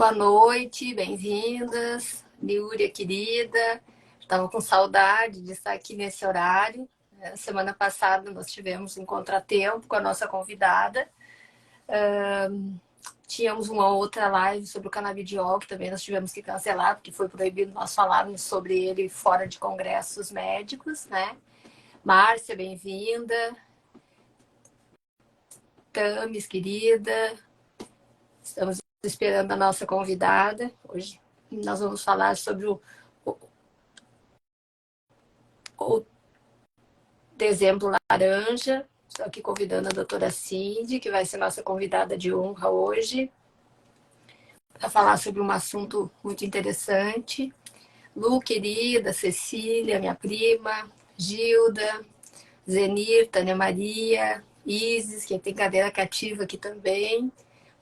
Boa noite, bem-vindas. Niúria, querida, estava com saudade de estar aqui nesse horário. Semana passada nós tivemos um contratempo com a nossa convidada. Tínhamos uma outra live sobre o canabidiol, que também nós tivemos que cancelar, porque foi proibido nós falarmos sobre ele fora de congressos médicos, né? Márcia, bem-vinda. Tamis, querida, estamos esperando a nossa convidada. Hoje nós vamos falar sobre o dezembro laranja. Estou aqui convidando a doutora Cindy, que vai ser nossa convidada de honra hoje, para falar sobre um assunto muito interessante. Lu, querida, Cecília, minha prima, Gilda, Zenir, Tânia Maria, Isis, que tem cadeira cativa aqui também.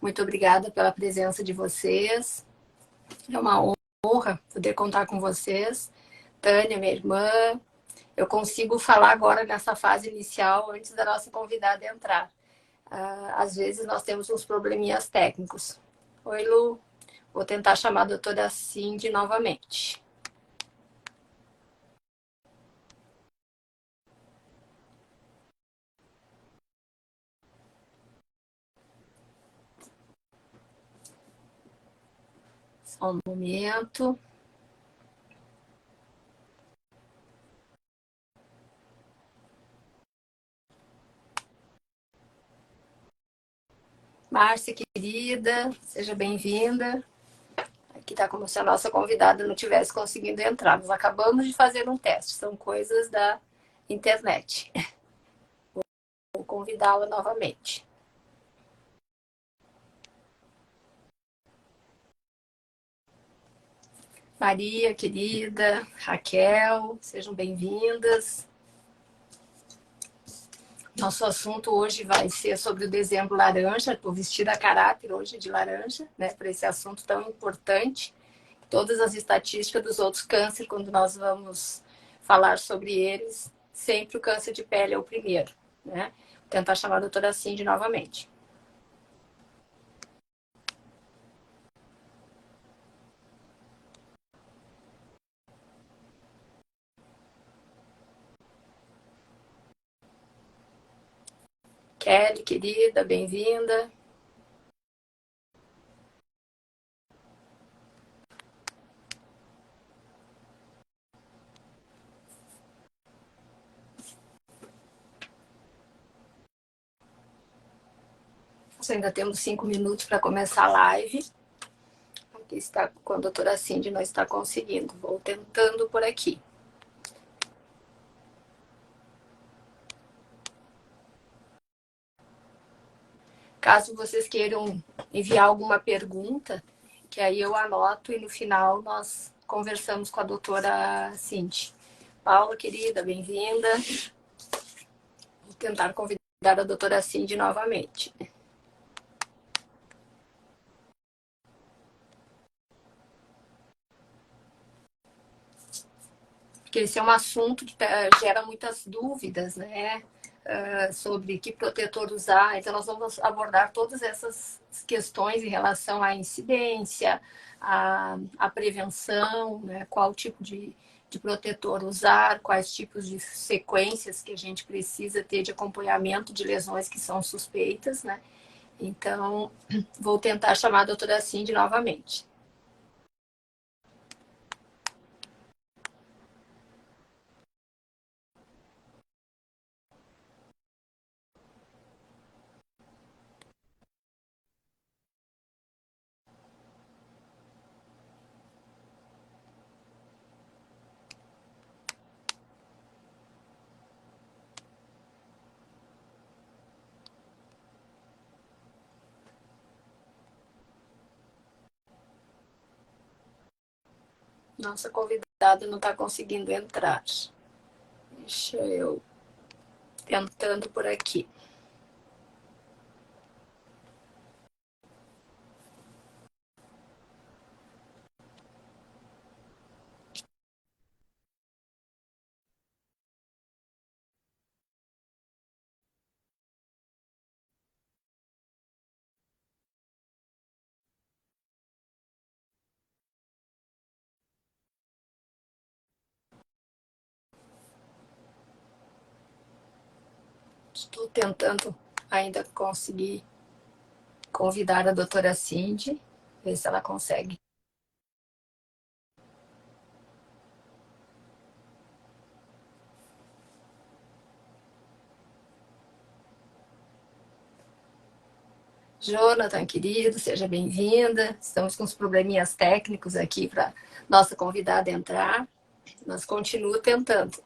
Muito obrigada pela presença de vocês. É uma honra poder contar com vocês. Tânia, minha irmã, eu consigo falar agora nessa fase inicial, antes da nossa convidada entrar. Às vezes nós temos uns probleminhas técnicos. Oi, Lu. Vou tentar chamar a doutora Cindy novamente. Só um momento. Márcia, querida, seja bem-vinda. Aqui está como se a nossa convidada não tivesse conseguindo entrar. Nós acabamos de fazer um teste, são coisas da internet. Vou convidá-la novamente. Maria, querida, Raquel, sejam bem-vindas. Nosso assunto hoje vai ser sobre o dezembro laranja. Estou vestida a caráter hoje de laranja, né, para esse assunto tão importante. Todas as estatísticas dos outros cânceres, quando nós vamos falar sobre eles, sempre o câncer de pele é o primeiro, né? Vou tentar chamar a doutora Cindy novamente. Kelly, querida, bem-vinda. Nós ainda temos 5 minutos para começar a live. Aqui está, com a doutora Cindy não está conseguindo. Vou tentando por aqui. Caso vocês queiram enviar alguma pergunta, que aí eu anoto e no final nós conversamos com a doutora Cindy. Paula, querida, bem-vinda. Vou tentar convidar a doutora Cindy novamente. Porque esse é um assunto que gera muitas dúvidas, né? Sobre que protetor usar. Então, nós vamos abordar todas essas questões em relação à incidência, à prevenção, né? Qual tipo de protetor usar, quais tipos de sequências que a gente precisa ter de acompanhamento de lesões que são suspeitas, né? Então, vou tentar chamar a doutora Cindy novamente. Nossa convidada não está conseguindo entrar. Deixa eu tentando por aqui. Estou tentando ainda conseguir convidar a doutora Cindy, ver se ela consegue. Jonathan, querido, seja bem-vinda. Estamos com uns probleminhas técnicos aqui para nossa convidada entrar, mas continuo tentando.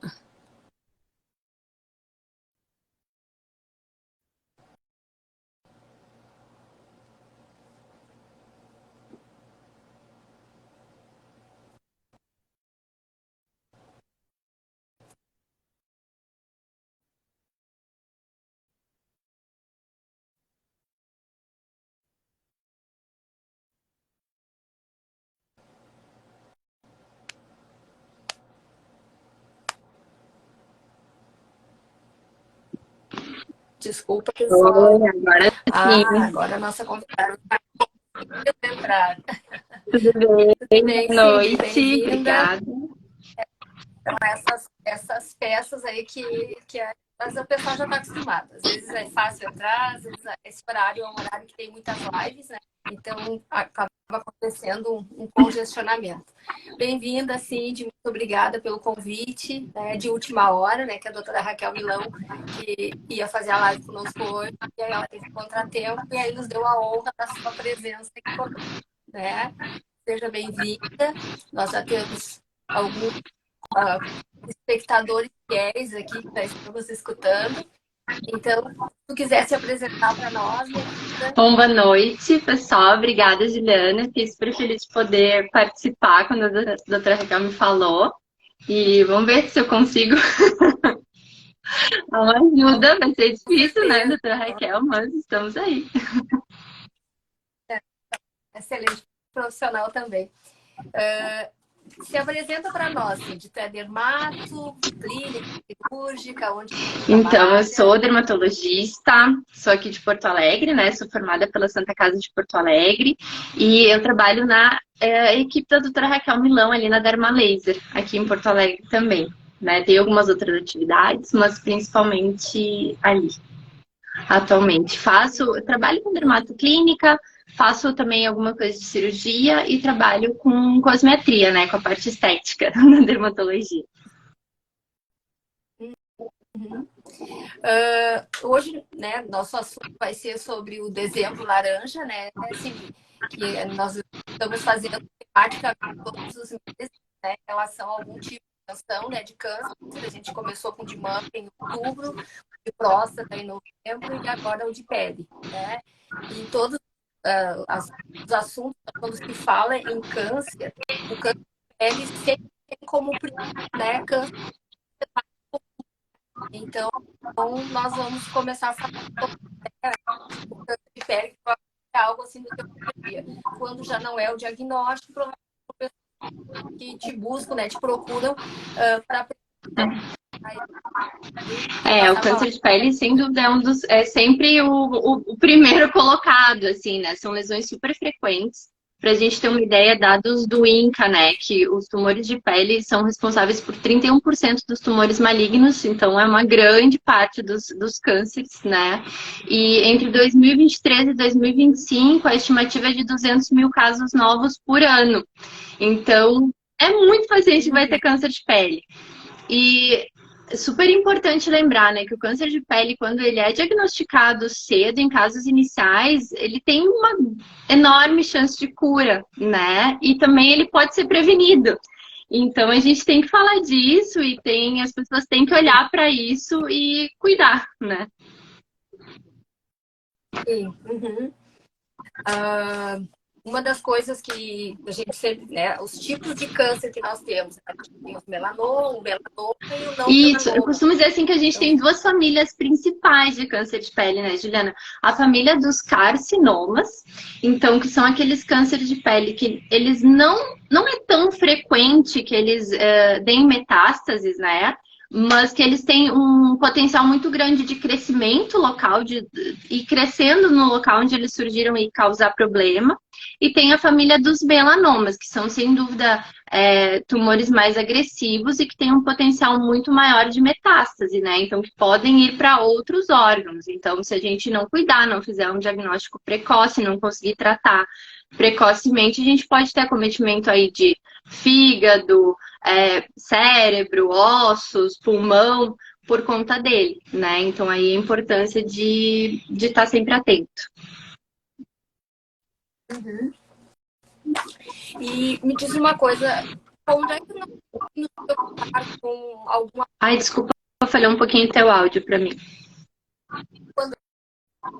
Desculpa, pessoal. Oi, agora sim. Agora a nossa convidada vai entrar. Tudo Tudo bem? bem, Boa Cindy? noite, Bem-vinda. obrigada. Então, essas peças aí mas o pessoal já está acostumado. Às vezes é fácil entrar, às vezes esse horário é um horário que tem muitas lives, né? Então, acaba acontecendo um congestionamento. Bem-vinda, Cindy, muito obrigada pelo convite, né, de última hora, né, que a doutora Raquel Milão, que ia fazer a live conosco hoje, e aí ela teve contratempo, e aí nos deu a honra da sua presença aqui conosco, né? Seja bem-vinda. Nós já temos alguns espectadores fiéis aqui que estamos escutando. Então, se tu quiser se apresentar para nós, minha querida. Bom, boa noite, pessoal. Obrigada, Juliana. Fiquei super feliz de poder participar quando a doutora Raquel me falou. E vamos ver se eu consigo uma ajuda. Vai ser difícil, né, doutora Raquel? Mas estamos aí. Excelente profissional também. Se apresenta para nós, Cindy. Tu é dermato, clínica, cirúrgica, onde tu Então, eu trabalha? sou dermatologista, sou aqui de Porto Alegre, né? Sou formada pela Santa Casa de Porto Alegre e eu trabalho na equipe da doutora Raquel Milão, ali na Derma Laser, aqui em Porto Alegre também, né? Tem algumas outras atividades, mas principalmente ali, atualmente. Eu trabalho com dermatoclínica, faço também alguma coisa de cirurgia e trabalho com cosmetria, né? Com a parte estética da dermatologia. Uhum. Hoje, né, nosso assunto vai ser sobre o dezembro laranja, né, Cindy? Que nós estamos fazendo praticamente todos os meses, né, em relação a algum tipo de ação, né, de câncer. A gente começou com o de mama em outubro, de próstata em novembro e agora o de pele, né? E todos os assuntos, quando se fala em câncer, o câncer de pele sempre tem como, né, câncer. Então, nós vamos começar a falar sobre o câncer de pele, que vai ser algo assim do teu dia. Quando já não é o diagnóstico, provavelmente que te buscam, né, te procuram para O câncer de pele, sem dúvida, é sempre o primeiro colocado, assim, né? São lesões super frequentes. Para a gente ter uma ideia, dados do INCA, né? Que os tumores de pele são responsáveis por 31% dos tumores malignos, então é uma grande parte dos cânceres, né? E entre 2023 e 2025, a estimativa é de 200 mil casos novos por ano. Então, é muito paciente que vai ter câncer de pele. E é super importante lembrar, né, que o câncer de pele, quando ele é diagnosticado cedo, em casos iniciais, ele tem uma enorme chance de cura, né? E também ele pode ser prevenido. Então a gente tem que falar disso e as pessoas têm que olhar para isso e cuidar, né? Sim. Uhum. Uma das coisas que a gente sempre, né, os tipos de câncer que nós temos, né? Tem o melanoma e o não Isso, eu melanoma. costumo dizer assim que a gente Então, tem duas famílias principais de câncer de pele, né, Juliana? A família dos carcinomas, então, que são aqueles cânceres de pele que eles não é tão frequente que eles deem metástases, né? mas que eles têm um potencial muito grande de crescimento local, e crescendo no local onde eles surgiram e causar problema. E tem a família dos melanomas, que são, sem dúvida, tumores mais agressivos e que têm um potencial muito maior de metástase, né? Então, que podem ir para outros órgãos. Então, se a gente não cuidar, não fizer um diagnóstico precoce, não conseguir tratar precocemente, a gente pode ter acometimento aí de fígado, cérebro, ossos, pulmão, por conta dele, né? Então, aí a importância de estar sempre atento. Uhum. E me diz uma coisa, onde é que nós nos preocupar com alguma... Ai, desculpa, falhou um pouquinho teu áudio para mim. Quando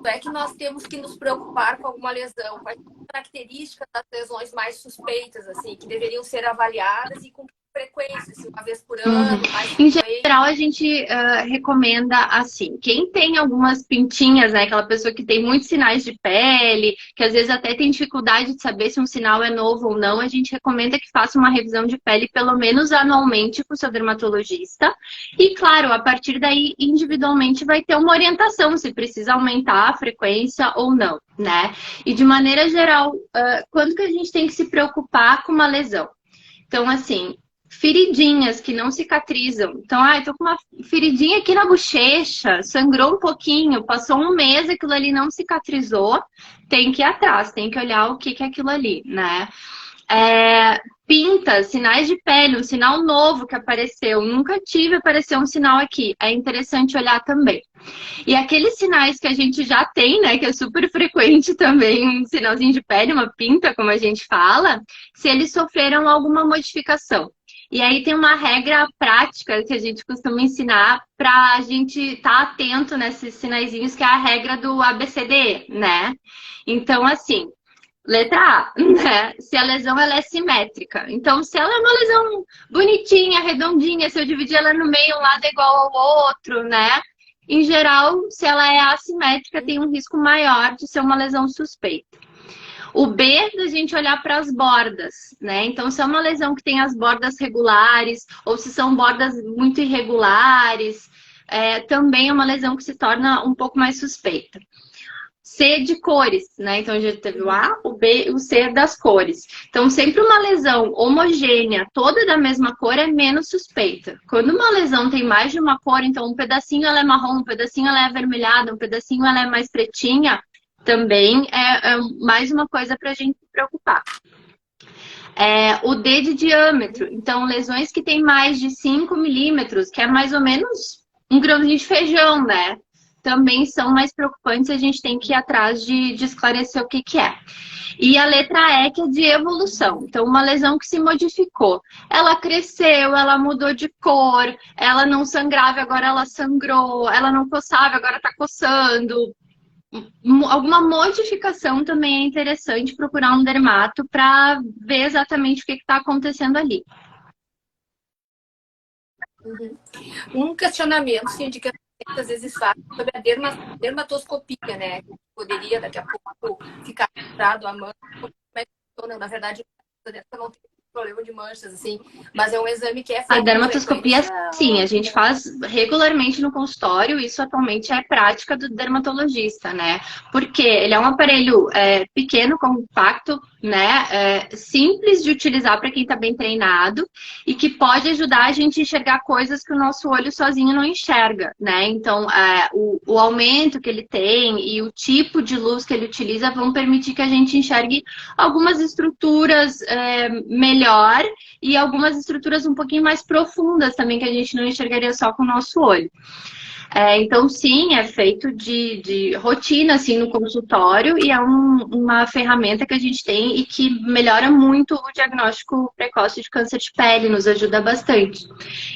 é que nós temos que nos preocupar com alguma lesão? Quais são as características das lesões mais suspeitas, assim, que deveriam ser avaliadas e com que frequência, assim, uma vez por ano? Em geral, a gente recomenda assim, quem tem algumas pintinhas, né, aquela pessoa que tem muitos sinais de pele, que às vezes até tem dificuldade de saber se um sinal é novo ou não, a gente recomenda que faça uma revisão de pele pelo menos anualmente com o seu dermatologista. E claro, a partir daí, individualmente vai ter uma orientação se precisa aumentar a frequência ou não, né? E de maneira geral, quando que a gente tem que se preocupar com uma lesão? Então, assim, feridinhas que não cicatrizam. Então, eu tô com uma feridinha aqui na bochecha, sangrou um pouquinho, passou um mês, aquilo ali não cicatrizou, tem que ir atrás, tem que olhar o que é aquilo ali, né? Pintas, sinais de pele, um sinal novo que apareceu, nunca tive, apareceu um sinal aqui, é interessante olhar também. E aqueles sinais que a gente já tem, né, que é super frequente também, um sinalzinho de pele, uma pinta, como a gente fala, se eles sofreram alguma modificação. E aí tem uma regra prática que a gente costuma ensinar para a gente estar atento nesses sinaizinhos, que é a regra do ABCDE, né? Então, assim, letra A, né? Se a lesão ela é simétrica. Então, se ela é uma lesão bonitinha, redondinha, se eu dividir ela no meio, um lado é igual ao outro, né? Em geral, se ela é assimétrica, tem um risco maior de ser uma lesão suspeita. O B, da gente olhar para as bordas, né? Então, se é uma lesão que tem as bordas regulares, ou se são bordas muito irregulares, também é uma lesão que se torna um pouco mais suspeita. C de cores, né? Então, a gente teve o A, o B e o C das cores. Então, sempre uma lesão homogênea, toda da mesma cor, é menos suspeita. Quando uma lesão tem mais de uma cor, então um pedacinho ela é marrom, um pedacinho ela é avermelhada, um pedacinho ela é mais pretinha, também é mais uma coisa para a gente se preocupar. O D de diâmetro. Então, lesões que tem mais de 5 milímetros, que é mais ou menos um grãozinho de feijão, né? Também são mais preocupantes, a gente tem que ir atrás de esclarecer o que é. E a letra E, que é de evolução. Então, uma lesão que se modificou. Ela cresceu, ela mudou de cor, ela não sangrava, agora ela sangrou, ela não coçava, agora está coçando. Alguma modificação também é interessante procurar um dermato para ver exatamente o que está acontecendo ali. Uhum. Um questionamento, Cindy, que às vezes faz sobre a dermatoscopia, né? Poderia daqui a pouco ficar registrado a mancha, como é que funciona? Na verdade, não tem problema de manchas, assim, mas é um exame que é feito. A dermatoscopia, sim, a gente faz regularmente no consultório, isso atualmente é prática do dermatologista, né? Porque ele é um aparelho pequeno, compacto, né? Simples de utilizar para quem está bem treinado e que pode ajudar a gente a enxergar coisas que o nosso olho sozinho não enxerga, né? Então, o aumento que ele tem e o tipo de luz que ele utiliza vão permitir que a gente enxergue algumas estruturas melhor e algumas estruturas um pouquinho mais profundas também, que a gente não enxergaria só com o nosso olho. Então, sim, é feito de rotina, assim, no consultório e é uma ferramenta que a gente tem e que melhora muito o diagnóstico precoce de câncer de pele, nos ajuda bastante.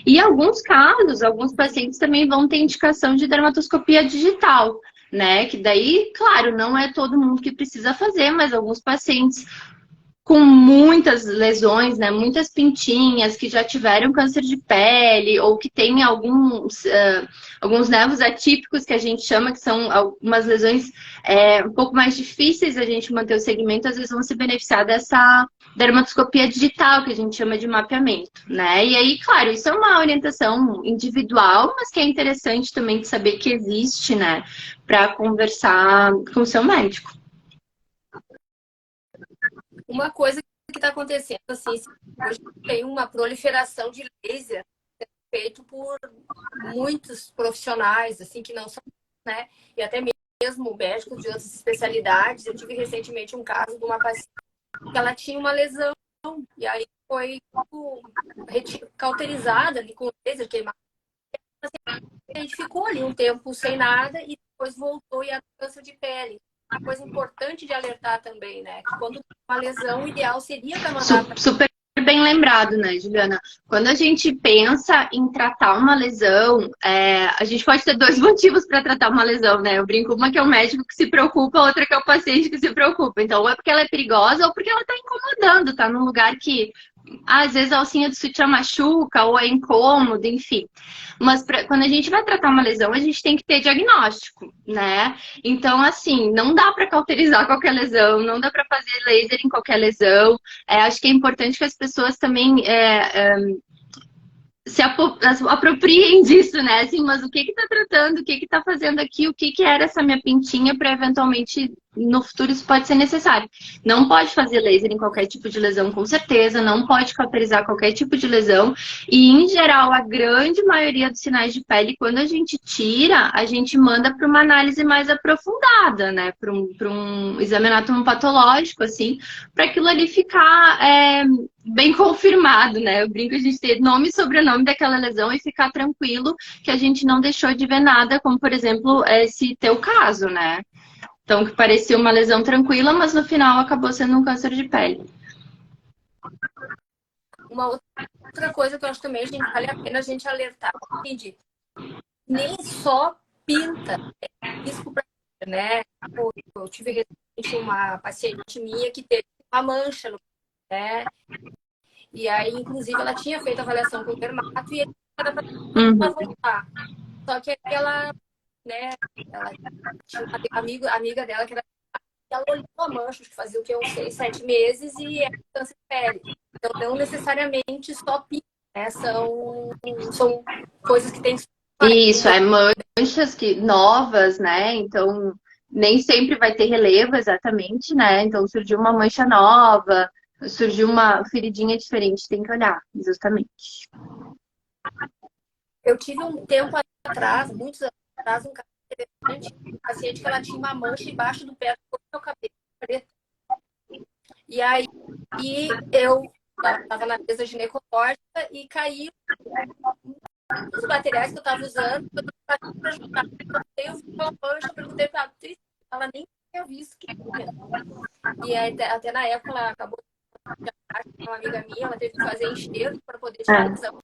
E em alguns casos, alguns pacientes também vão ter indicação de dermatoscopia digital, né? Que daí, claro, não é todo mundo que precisa fazer, mas alguns pacientes com muitas lesões, né? Muitas pintinhas que já tiveram câncer de pele ou que têm alguns nervos atípicos que a gente chama, que são algumas lesões um pouco mais difíceis a gente manter o segmento, às vezes vão se beneficiar dessa dermatoscopia digital, que a gente chama de mapeamento, né? E aí, claro, isso é uma orientação individual, mas que é interessante também de saber que existe, né? Para conversar com o seu médico. Uma coisa que está acontecendo, assim, hoje tem uma proliferação de laser feito por muitos profissionais, assim, que não são, né? E até mesmo médicos de outras especialidades. Eu tive recentemente um caso de uma paciente que ela tinha uma lesão e aí foi cauterizada ali com laser queimado. A gente ficou ali um tempo sem nada e depois voltou e era câncer de pele. Uma coisa importante de alertar também, né? Que quando tem uma lesão, o ideal seria para mandar para... Super bem lembrado, né, Juliana? Quando a gente pensa em tratar uma lesão, a gente pode ter dois motivos para tratar uma lesão, né? Eu brinco, uma que é o médico que se preocupa, a outra que é o paciente que se preocupa. Então, ou é porque ela é perigosa ou porque ela está incomodando, tá num lugar que às vezes a alcinha do sutiã machuca ou é incômodo, enfim. Mas quando a gente vai tratar uma lesão, a gente tem que ter diagnóstico, né? Então, assim, não dá para cauterizar qualquer lesão, não dá para fazer laser em qualquer lesão. Acho que é importante que as pessoas também se apropriem disso, né? Assim, mas o que tá tratando, o que tá fazendo aqui, o que era essa minha pintinha para eventualmente no futuro isso pode ser necessário. Não pode fazer laser em qualquer tipo de lesão, com certeza, não pode cauterizar qualquer tipo de lesão e, em geral, a grande maioria dos sinais de pele, quando a gente tira, a gente manda para uma análise mais aprofundada, né? Para um exame anatomopatológico, assim, para aquilo ali ficar bem confirmado, né? Eu brinco a gente ter nome e sobrenome daquela lesão e ficar tranquilo que a gente não deixou de ver nada, como, por exemplo, esse teu caso, né? Então, que parecia uma lesão tranquila, mas no final acabou sendo um câncer de pele. Uma outra coisa que eu acho também vale a pena a gente alertar, nem só pinta é risco para, né? Eu tive recentemente uma paciente minha que teve uma mancha no pé, né? E aí, inclusive, ela tinha feito a avaliação com o dermato e ele era para voltar. Só que ela, né, ela tinha uma amiga dela que era... Ela olhou a mancha, que fazia o que? Uns 6, 7 meses e é câncer de pele. Então, não necessariamente só pinta, né? São coisas que tem... Isso, manchas novas, né? Então, nem sempre vai ter relevo exatamente, né? Então, surgiu uma mancha nova, surgiu uma feridinha diferente, tem que olhar, justamente. Eu tive um tempo atrás, muitos anos atrás, um caso interessante, um paciente que ela tinha uma mancha embaixo do pé do meu cabelo preto. E aí eu estava na mesa ginecológica e caiu os materiais que eu estava usando para ajudar. Eu vi uma mancha, perguntei para ela, ela nem tinha visto que tinha. E aí, até na época ela acabou uma amiga minha, ela teve que fazer enxerto para poder tirar a lesão.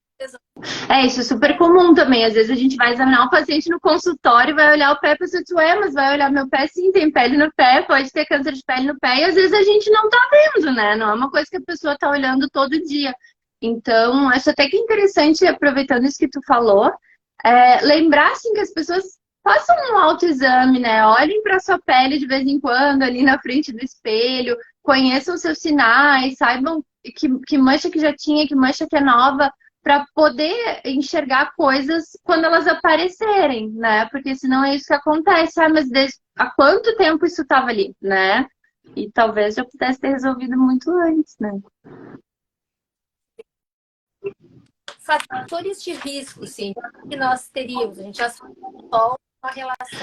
Isso é super comum também. Às vezes a gente vai examinar um paciente no consultório, vai olhar o pé e pensa, mas vai olhar meu pé, sim, tem pele no pé, pode ter câncer de pele no pé, e às vezes a gente não tá vendo, né? Não é uma coisa que a pessoa tá olhando todo dia. Então, acho até que é interessante, aproveitando isso que tu falou, lembrar, assim, que as pessoas façam um autoexame, né? Olhem para sua pele de vez em quando, ali na frente do espelho, conheçam seus sinais, saibam que mancha que já tinha, que mancha que é nova, para poder enxergar coisas quando elas aparecerem, né? Porque senão é isso que acontece. Mas há quanto tempo isso estava ali, né? E talvez já pudesse ter resolvido muito antes, né? Fatores de risco, sim, que nós teríamos. A gente já solta uma relação.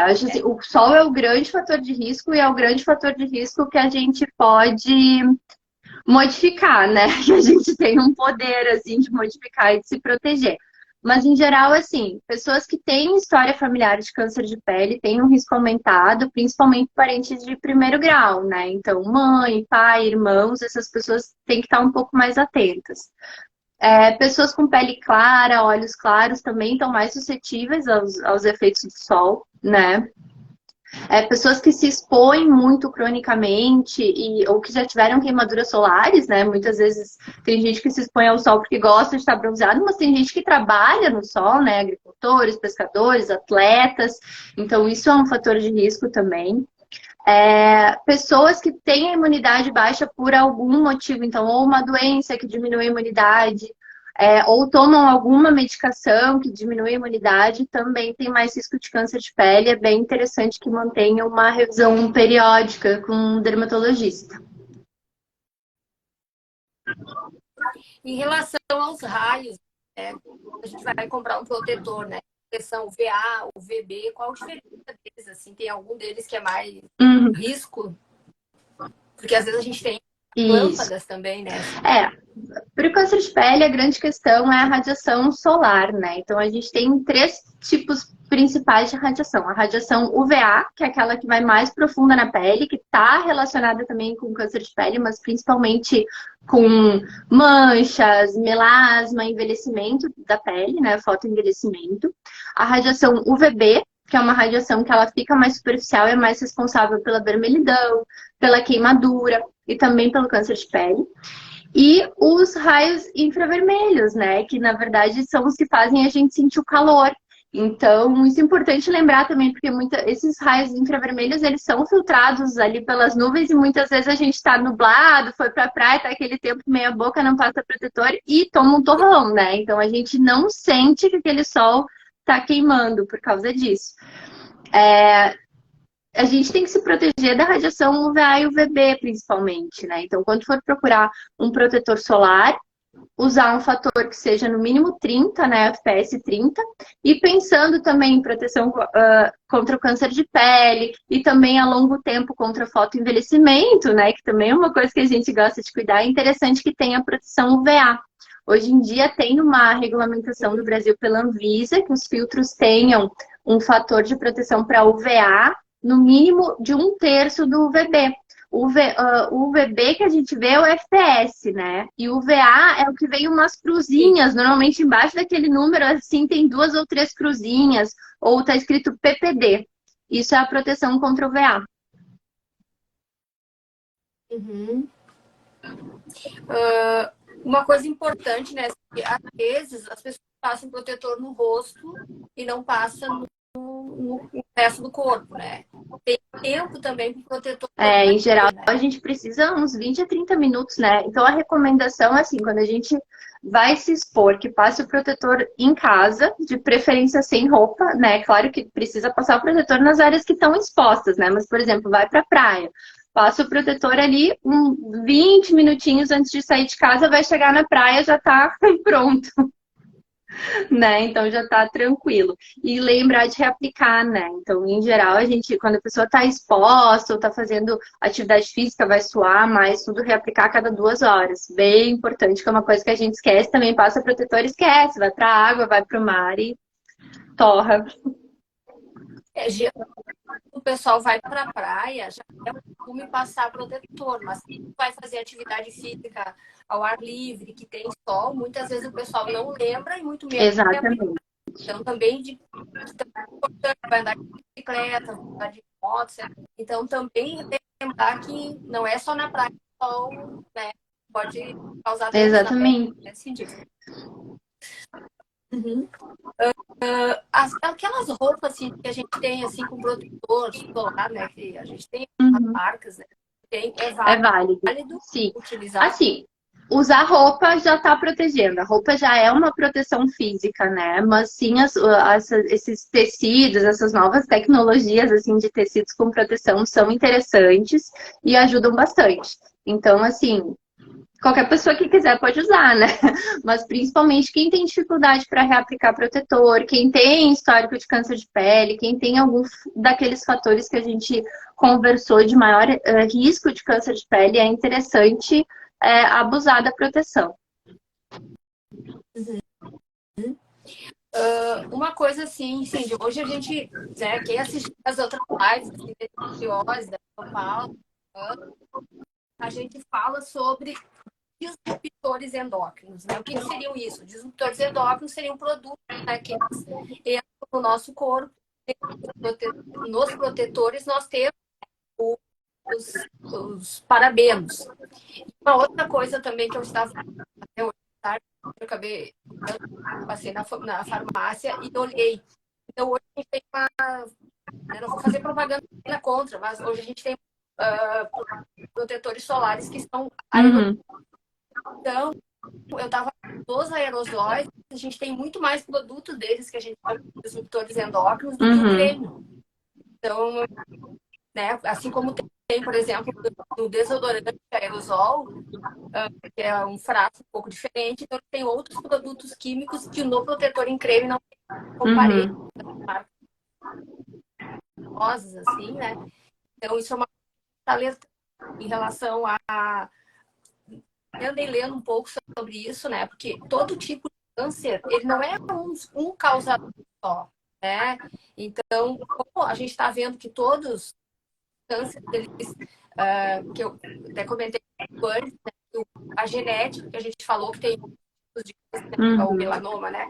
Acho assim, o sol é o grande fator de risco e é o grande fator de risco que a gente pode modificar, né? Que a gente tem um poder, assim, de modificar e de se proteger. Mas, em geral, assim, pessoas que têm história familiar de câncer de pele têm um risco aumentado, principalmente parentes de primeiro grau, né? Então, mãe, pai, irmãos, essas pessoas têm que estar um pouco mais atentas. Pessoas com pele clara, olhos claros também estão mais suscetíveis aos efeitos do sol, né? Pessoas que se expõem muito cronicamente ou que já tiveram queimaduras solares, né? Muitas vezes tem gente que se expõe ao sol porque gosta de estar bronzeado, mas tem gente que trabalha no sol, né? Agricultores, pescadores, atletas. Então, isso é um fator de risco também. Pessoas que têm a imunidade baixa por algum motivo, então, ou uma doença que diminui a imunidade, ou tomam alguma medicação que diminui a imunidade, também tem mais risco de câncer de pele. É bem interessante que mantenha uma revisão periódica com um dermatologista. Em relação aos raios, né? A gente vai comprar um protetor, né? Proteção UVA, UVB, qual a diferença deles? Assim, tem algum deles que é mais risco? Porque às vezes a gente tem lâmpadas também, né? Para o câncer de pele, a grande questão é a radiação solar, né? Então, a gente tem 3 tipos principais de radiação. A radiação UVA, que é aquela que vai mais profunda na pele, que está relacionada também com câncer de pele, mas principalmente com manchas, melasma, envelhecimento da pele, né? Fotoenvelhecimento. A radiação UVB, que é uma radiação que ela fica mais superficial e é mais responsável pela vermelhidão, pela queimadura e também pelo câncer de pele. E os raios infravermelhos, né? Que na verdade são os que fazem a gente sentir o calor. Então, isso é importante lembrar também, porque esses raios infravermelhos, eles são filtrados ali pelas nuvens e muitas vezes a gente está nublado, foi pra praia, tá aquele tempo meia boca, não passa protetor e toma um torrão, né? Então, a gente não sente que aquele sol tá queimando por causa disso. A gente tem que se proteger da radiação UVA e UVB, principalmente, né? Então, quando for procurar um protetor solar, usar um fator que seja no mínimo 30, né? FPS 30. E pensando também em proteção contra o câncer de pele e também a longo tempo contra fotoenvelhecimento, né? Que também é uma coisa que a gente gosta de cuidar. É interessante que tenha proteção UVA. Hoje em dia tem uma regulamentação do Brasil pela Anvisa que os filtros tenham um fator de proteção para UVA no mínimo de 1/3 do UVB. O UVB que a gente vê é o FPS, né? E o UVA é o que vem umas cruzinhas. Normalmente embaixo daquele número, assim, tem 2 ou 3 cruzinhas. Ou tá escrito PPD. Isso é a proteção contra o UVA. Uma coisa importante, né? Às vezes as pessoas passam protetor no rosto e não passam no resto do corpo, né? Tem tempo também para o protetor. Em geral, a gente precisa uns 20 a 30 minutos, né? Então, a recomendação é assim, quando a gente vai se expor, que passe o protetor em casa, de preferência sem roupa, né? Claro que precisa passar o protetor nas áreas que estão expostas, né? Mas, por exemplo, vai pra praia, passa o protetor ali, 20 minutinhos antes de sair de casa, vai chegar na praia, já tá pronto. Né? Então já tá tranquilo. E lembrar de reaplicar, né? Então, em geral, quando a pessoa tá exposta ou tá fazendo atividade física, vai suar mais, tudo reaplicar a cada 2 horas. Bem importante, que é uma coisa que a gente esquece também, passa protetor e esquece, vai pra água, vai pro mar e torra. O pessoal vai para a praia, já é um costume passar protetor, mas se vai fazer atividade física ao ar livre, que tem sol, muitas vezes o pessoal não lembra e muito menos. Exatamente. Então, também vai andar de bicicleta, vai andar de moto, certo? Então, também lembrar que não é só na praia que o sol, né, pode causar danos. Exatamente. Na pele, aquelas roupas assim, que a gente tem assim, com protetor solar, né? Que a gente tem as marcas, né? É válido Sim. utilizar. Assim, usar roupa já está protegendo. A roupa já é uma proteção física, né? Mas sim, esses tecidos, essas novas tecnologias assim, de tecidos com proteção são interessantes e ajudam bastante. Então, assim, qualquer pessoa que quiser pode usar, né? Mas principalmente quem tem dificuldade para reaplicar protetor, quem tem histórico de câncer de pele, quem tem algum daqueles fatores que a gente conversou de maior risco de câncer de pele, é interessante abusar da proteção. Uma coisa assim, Cindy, hoje a gente, né, quem assistiu as outras lives, assim, da São Paulo, a gente fala sobre disruptores endócrinos, né? O que seriam isso? Disruptores endócrinos seriam produtos, né, que entram no nosso corpo nos protetores nós temos os parabenos. Uma outra coisa também que eu estava até hoje à tarde, eu passei na farmácia e olhei. Então hoje a gente tem eu não vou fazer propaganda contra, mas hoje a gente tem protetores solares que são Então, eu estava nos aerosóis, a gente tem muito mais produtos deles que a gente chama de disruptores endócrinos do que o creme. Então, né, assim como tem, por exemplo, no desodorante aerosol, que é um frasco um pouco diferente, então tem outros produtos químicos que no protetor em creme não tem. Comparei rosas, assim, né? Então, isso é uma alerta em relação a... Eu andei lendo um pouco sobre isso, né? Porque todo tipo de câncer, ele não é um causador só, né? Então, como a gente está vendo que todos os cânceres, eles, que eu até comentei antes, né? A genética, que a gente falou que tem tipos de câncer, o melanoma, né?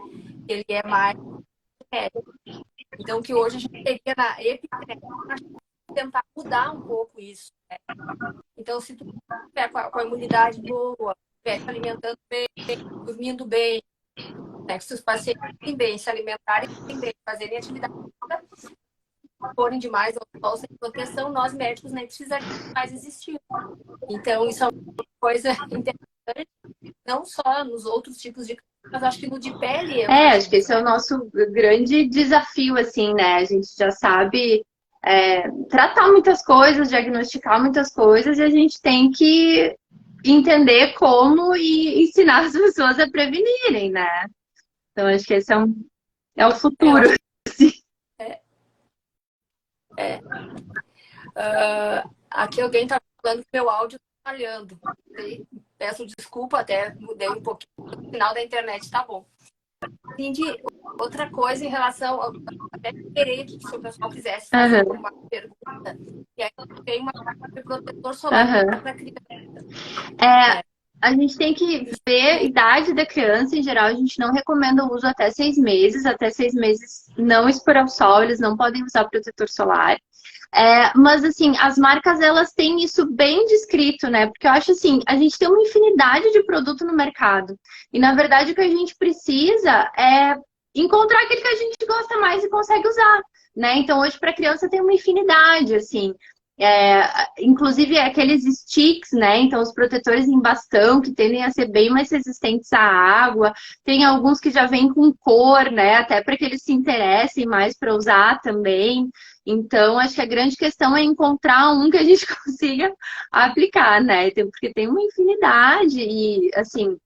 Ele é mais genético. Então, que hoje a gente teria na epigenética tentar mudar um pouco isso, né? Então, se tu estiver com a imunidade boa, estiver se alimentando bem, dormindo bem, né? Que se os pacientes dormirem bem, se alimentarem bem, fazerem atividade, forem demais ao sol sem proteção, nós médicos nem precisaríamos mais existir. Então, isso é uma coisa interessante, não só nos outros tipos de câncer, mas acho que no de pele... acho que esse é o nosso grande desafio, assim, né? A gente já sabe tratar muitas coisas, diagnosticar muitas coisas, e a gente tem que entender como e ensinar as pessoas a prevenirem, né? Então, acho que esse é o futuro. Aqui alguém está falando que meu áudio está falhando. Peço desculpa, até mudei um pouquinho. No final da internet tá bom. Entendi. Outra coisa em relação... Até querer que se o pessoal quisesse fazer uma pergunta, e aí tem uma protetor solar para criança. A gente tem que ver a idade da criança. Em geral, a gente não recomenda o uso até 6 meses. Até 6 meses não expor ao sol, eles não podem usar protetor solar. Mas, assim, as marcas, elas têm isso bem descrito, né? Porque eu acho, assim, a gente tem uma infinidade de produto no mercado. E, na verdade, o que a gente precisa é encontrar aquele que a gente gosta mais e consegue usar, né? Então, hoje, para criança, tem uma infinidade, assim. Inclusive, aqueles sticks, né? Então, os protetores em bastão, que tendem a ser bem mais resistentes à água. Tem alguns que já vêm com cor, né? Até para que eles se interessem mais para usar também. Então, acho que a grande questão é encontrar um que a gente consiga aplicar, né? Porque tem uma infinidade e, assim,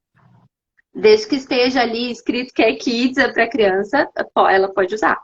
desde que esteja ali escrito que é Kids, é para criança, ela pode usar.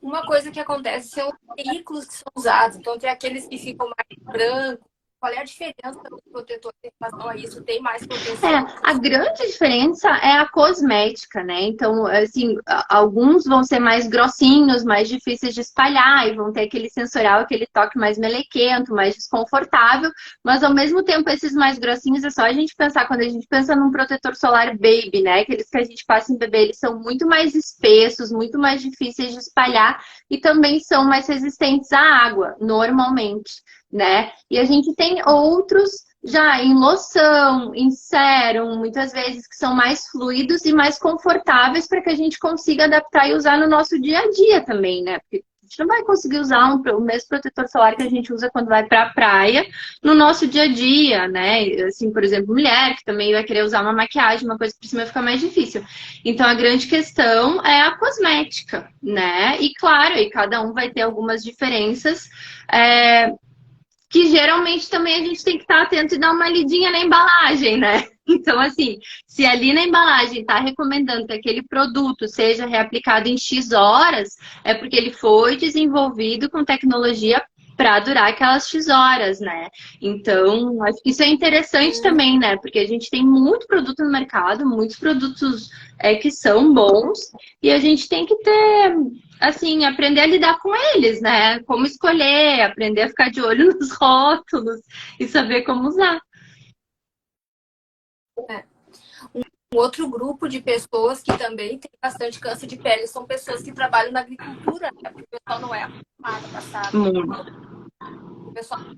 Uma coisa que acontece são os veículos que são usados. Então, tem aqueles que ficam mais brancos. Qual é a diferença do protetor em relação a isso? Tem mais proteção? A grande diferença é a cosmética, né? Então, assim, alguns vão ser mais grossinhos, mais difíceis de espalhar, e vão ter aquele sensorial, aquele toque mais melequento, mais desconfortável, mas ao mesmo tempo, esses mais grossinhos, é só a gente pensar, quando a gente pensa num protetor solar baby, né? Aqueles que a gente passa em bebê, eles são muito mais espessos, muito mais difíceis de espalhar, e também são mais resistentes à água, normalmente, né? E a gente tem outros já em loção, em sérum, muitas vezes que são mais fluidos e mais confortáveis para que a gente consiga adaptar e usar no nosso dia a dia também, né? Porque a gente não vai conseguir usar o mesmo protetor solar que a gente usa quando vai para a praia no nosso dia a dia, né? Assim, por exemplo, mulher que também vai querer usar uma maquiagem, uma coisa por cima fica mais difícil. Então, a grande questão é a cosmética, né? E claro, e cada um vai ter algumas diferenças, que geralmente também a gente tem que estar atento e dar uma lidinha na embalagem, né? Então, assim, se ali na embalagem está recomendando que aquele produto seja reaplicado em X horas, é porque ele foi desenvolvido com tecnologia para durar aquelas X horas, né? Então, acho que isso é interessante também, né? Porque a gente tem muito produto no mercado, muitos produtos que são bons, e a gente tem que ter, assim, aprender a lidar com eles, né? Como escolher, aprender a ficar de olho nos rótulos e saber como usar. outro grupo de pessoas que também tem bastante câncer de pele são pessoas que trabalham na agricultura, né? Porque o pessoal não é acostumado a passar. O pessoal, o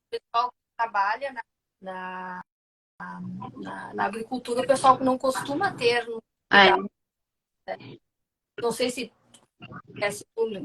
pessoal que trabalha na agricultura, o pessoal não costuma ter cuidado. Não sei se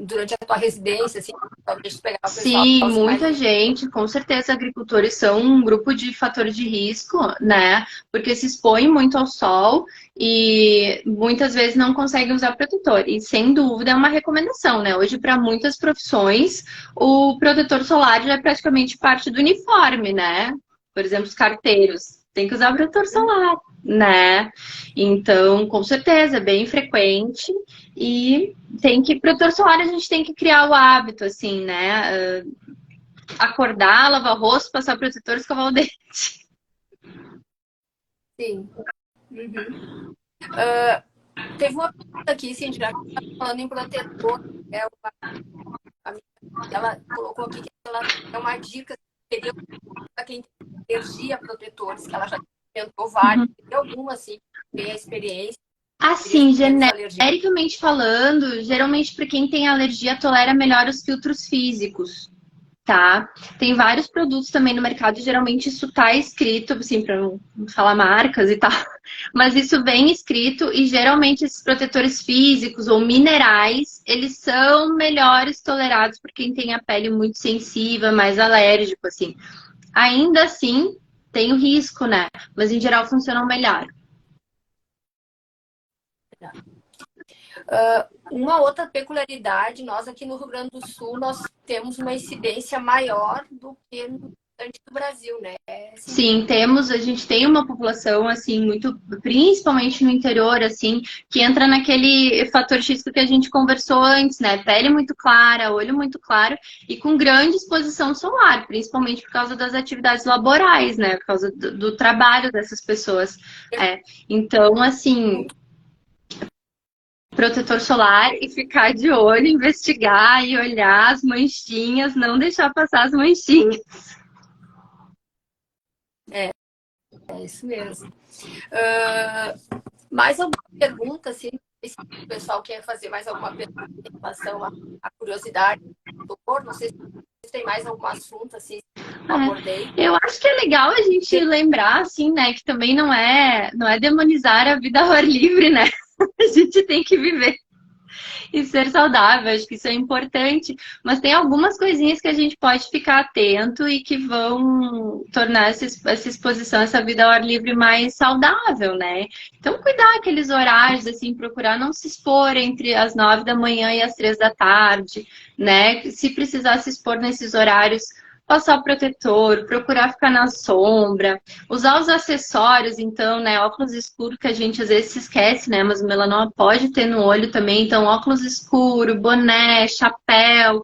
durante a tua residência, assim, talvez pegar o pessoal. Sim, muita gente, com certeza, agricultores são um grupo de fator de risco, né? Porque se expõem muito ao sol e muitas vezes não conseguem usar protetor. E sem dúvida é uma recomendação, né? Hoje, para muitas profissões, o protetor solar já é praticamente parte do uniforme, né? Por exemplo, os carteiros têm que usar protetor solar, né? Então, com certeza, é bem frequente e protetor solar a gente tem que criar o hábito, assim, né? Acordar, lavar o rosto, passar protetor e escovar o dente. Sim. Uhum. Teve uma pergunta aqui, assim, já que tá falando em protetor, ela colocou aqui que ela é uma dica para quem tem alergia a protetores, que ela já tentou vários, tem alguma, assim, tem a experiência. Assim, genericamente falando, geralmente para quem tem alergia, tolera melhor os filtros físicos, tá? Tem vários produtos também no mercado, geralmente isso tá escrito, assim, para não falar marcas e tal, mas isso vem escrito e geralmente esses protetores físicos ou minerais, eles são melhores tolerados por quem tem a pele muito sensível, mais alérgico, assim. Ainda assim, tem o risco, né? Mas em geral funcionam melhor. Uma outra peculiaridade, nós aqui no Rio Grande do Sul, nós temos uma incidência maior do que no restante do Brasil, né? Sim, a gente tem uma população, assim, muito, principalmente no interior, assim, que entra naquele fator X que a gente conversou antes, né? Pele muito clara, olho muito claro e com grande exposição solar, principalmente por causa das atividades laborais, né? Por causa do trabalho dessas pessoas. Então, assim, protetor solar e ficar de olho, investigar e olhar as manchinhas, não deixar passar as manchinhas. É isso mesmo. Mais alguma pergunta, assim, se o pessoal quer fazer mais alguma pergunta em relação à curiosidade do doutor? Não sei se tem mais algum assunto, assim, que eu abordei. Eu acho que é legal a gente lembrar, assim, né, que também não é demonizar a vida ao ar livre, né? A gente tem que viver e ser saudável, acho que isso é importante. Mas tem algumas coisinhas que a gente pode ficar atento e que vão tornar essa exposição, essa vida ao ar livre mais saudável, né? Então, cuidar aqueles horários, assim, procurar não se expor entre as 9 da manhã e as 3 da tarde, né? Se precisar se expor nesses horários, passar protetor, procurar ficar na sombra, usar os acessórios, então, né, óculos escuros que a gente às vezes se esquece, né, mas o melanoma pode ter no olho também, então óculos escuro, boné, chapéu,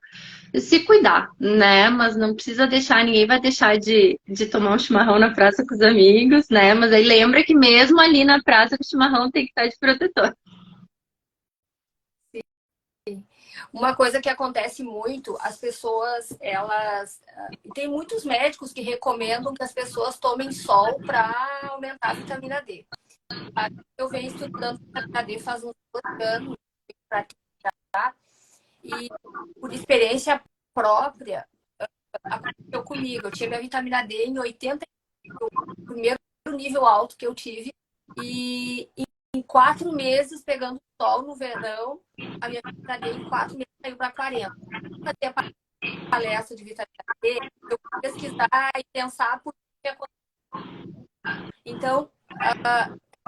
se cuidar, né, mas não precisa deixar, ninguém vai deixar de tomar um chimarrão na praça com os amigos, né, mas aí lembra que mesmo ali na praça com o chimarrão tem que estar de protetor. Uma coisa que acontece muito, as pessoas, elas... Tem muitos médicos que recomendam que as pessoas tomem sol para aumentar a vitamina D. Eu venho estudando vitamina D faz uns 2 anos, e por experiência própria, aconteceu comigo. Eu tive a vitamina D em 80, o primeiro nível alto que eu tive, e em 4 meses, pegando sol no verão, a minha vitamina D em 4 meses saiu para 40. Fazer a palestra de vitamina D, eu fui pesquisar e pensar por que aconteceu. Então,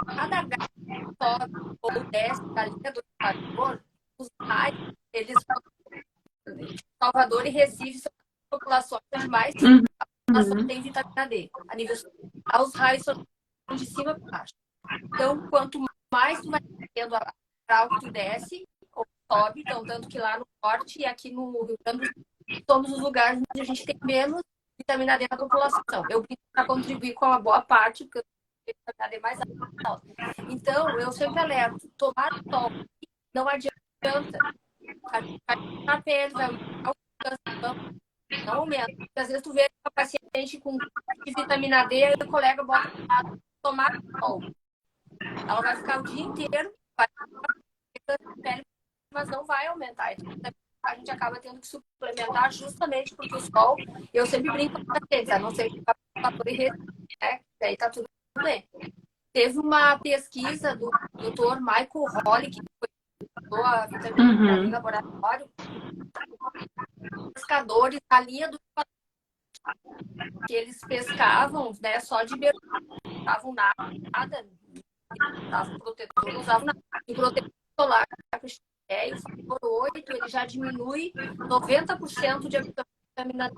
cada vez que sobe ou desce a linha do Equador, os raios, eles Salvador e Recife são populações de mais população tem vitamina D. A nível os raios são de cima para baixo. Então, quanto mais tu vai tendo a grau que tu desce ou sobe, então, tanto que lá no norte e aqui no Rio Grande do Sul, somos os lugares onde a gente tem menos vitamina D na população. Eu brinco para contribuir com uma boa parte, porque eu tenho vitamina D mais alta. Então, eu sempre alerto, tomar sol não adianta. A pele vai aumentar o câncer, não aumenta. Porque às vezes tu vê uma paciente com vitamina D e o colega bota tomar sol. Ela vai ficar o dia inteiro, vai ficar pele, mas não vai aumentar. Então, a gente acaba tendo que suplementar justamente porque o sol, eu sempre brinco com eles, a não ser que o fator né? Daí tá tudo bem. Teve uma pesquisa do Dr. Michael Holly, que foi a vitamina D em laboratório, pescadores na linha do que eles pescavam, né, só de bermuda, não usavam nada, usavam protetor, não usavam nada. O protetor solar, o fator 8, ele já diminui 90% de vitamina D.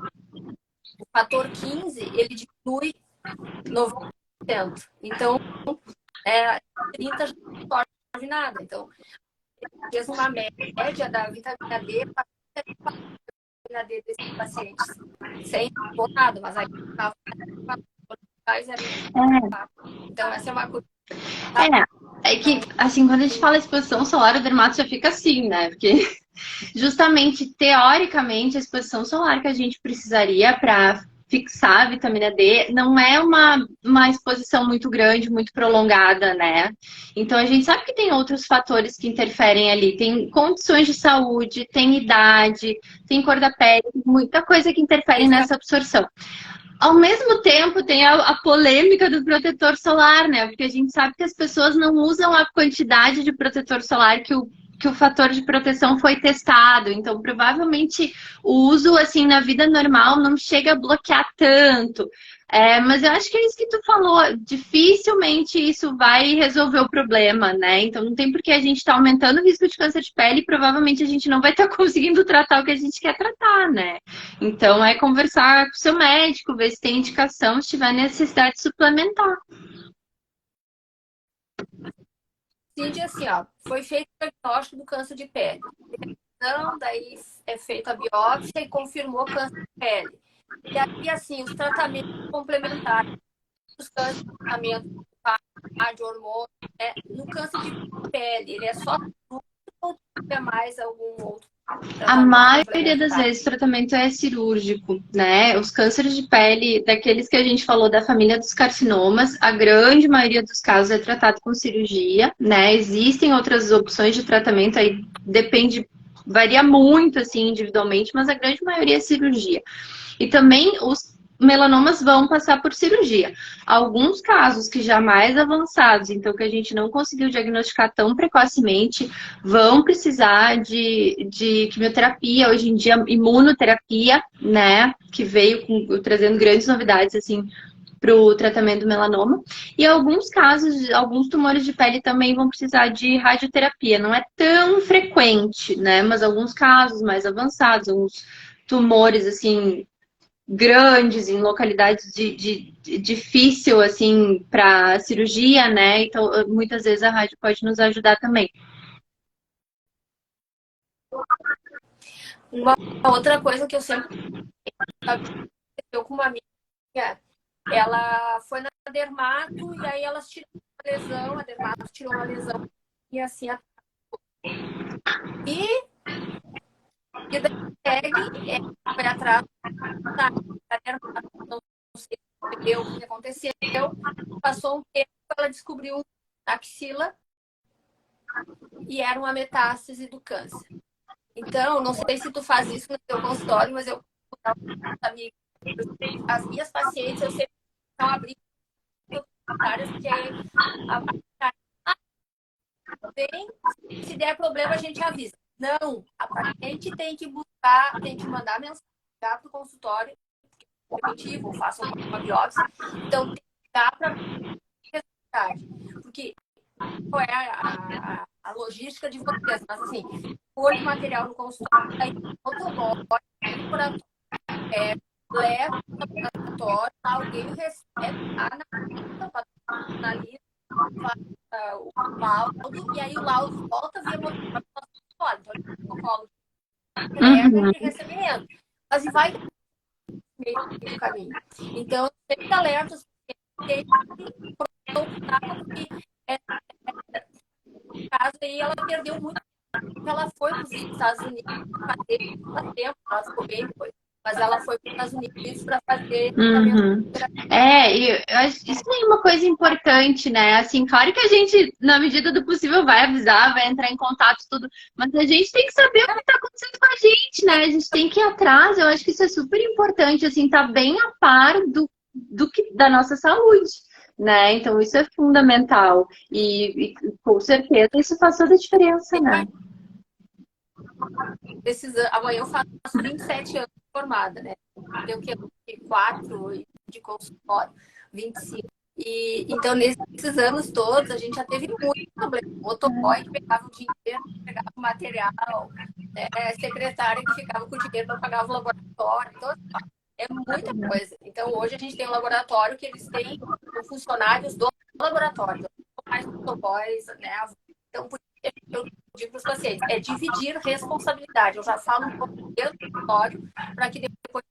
O fator 15, ele diminui 90%. Então, 30 já não torna nada. Então, ele fez uma média da vitamina D para a vitamina D desses pacientes. Sem nada, mas aí estava. Então, essa é uma coisa. É que, assim, quando a gente fala exposição solar, o dermato já fica assim, né? Porque, justamente, teoricamente, a exposição solar que a gente precisaria para fixar a vitamina D não é uma exposição muito grande, muito prolongada, né? Então, a gente sabe que tem outros fatores que interferem ali. Tem condições de saúde, tem idade, tem cor da pele, muita coisa que interfere nessa absorção. Ao mesmo tempo, tem a polêmica do protetor solar, né? Porque a gente sabe que as pessoas não usam a quantidade de protetor solar que o fator de proteção foi testado. Então, provavelmente, o uso, assim, na vida normal não chega a bloquear tanto. Mas eu acho que é isso que tu falou. Dificilmente isso vai resolver o problema, né? Então, não tem por que a gente estar aumentando o risco de câncer de pele e provavelmente a gente não vai estar conseguindo tratar o que a gente quer tratar, né? Então, é conversar com o seu médico, ver se tem indicação, se tiver necessidade de suplementar. Cindy, assim, ó, foi feito o diagnóstico do câncer de pele. Então, daí é feita a biópsia e confirmou câncer de pele. E aí, assim, os tratamentos complementares, os cânceres, tratamento de hormônio, né? No câncer de pele, ele é só ou é mais algum outro? A maioria das vezes o tratamento é cirúrgico, né? Os cânceres de pele, daqueles que a gente falou da família dos carcinomas, a grande maioria dos casos é tratado com cirurgia, né? Existem outras opções de tratamento, aí depende, varia muito, assim, individualmente, mas a grande maioria é cirurgia. E também os melanomas vão passar por cirurgia. Alguns casos que já mais avançados, então que a gente não conseguiu diagnosticar tão precocemente, vão precisar de quimioterapia, hoje em dia imunoterapia, né? Que veio trazendo grandes novidades, assim, para o tratamento do melanoma. E alguns casos, alguns tumores de pele também vão precisar de radioterapia. Não é tão frequente, né? Mas alguns casos mais avançados, alguns tumores, assim, grandes, em localidades de difícil, assim, para cirurgia, né? Então, muitas vezes a rádio pode nos ajudar também. Uma outra coisa que eu sempre eu com uma amiga, ela foi na dermato e aí elas tiraram uma lesão, a dermato tirou uma lesão e assim e segue, foi atrás da dermato, não sei o que aconteceu, passou um tempo, ela descobriu na axila e era uma metástase do câncer. Então, não sei se tu faz isso no teu consultório, mas eu as minhas pacientes eu sempre estão abrindo áreas que se der problema a gente avisa. Não, a paciente tem que buscar, tem que mandar mensagem para o consultório preventivo, faça uma biópsia. Então, tem que dar para porque qual é a logística de vocês? Mas assim, for de material no consultório, aí laboratório, leva para o laboratório, alguém recebe, analisa, faz o laudo, e aí o laudo volta via protocolo. Então, o protocolo entrega e recebimento. Mas vai meio do caminho. Então, sempre alerta os pacientes porque no caso aí ela perdeu muito. Ela foi para os Estados Unidos, ela ficou bem depois. mas ela foi para os Estados Unidos para fazer tratamento. Uhum. E eu acho que isso é uma coisa importante, né? Assim, claro que a gente, na medida do possível, vai avisar, vai entrar em contato, tudo, mas a gente tem que saber o que está acontecendo com a gente, né? A gente tem que ir atrás, eu acho que isso é super importante, assim, tá bem a par da nossa saúde, né? Então, isso é fundamental. E com certeza isso faz toda a diferença, né? Amanhã eu faço 27 anos de formada, né? Deu que 4 de consultório, 25. Então, nesses anos todos, a gente já teve muito problema. Motoboy que pegava o dinheiro, pegava o material, né? Secretária que ficava com o dinheiro para pagar o laboratório. Então, é muita coisa. Então, hoje a gente tem um laboratório que eles têm funcionários do laboratório, não mais motoboys, né? Então, por isso eu digo para os pacientes, é dividir responsabilidade. Eu já falo um pouco do laboratório para que depois